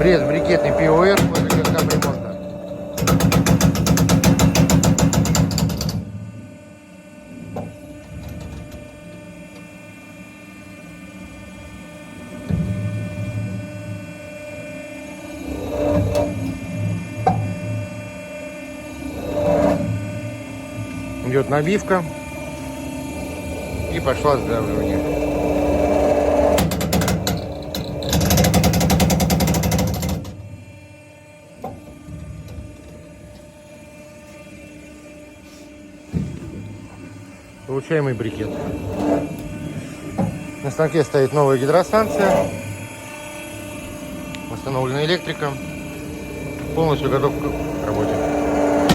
Пресс брикетный ПОР после капремонта. Идет набивка и пошла сдавливание. Получаемый брикет. На станке стоит новая гидростанция, установлена электрика, полностью готов к работе.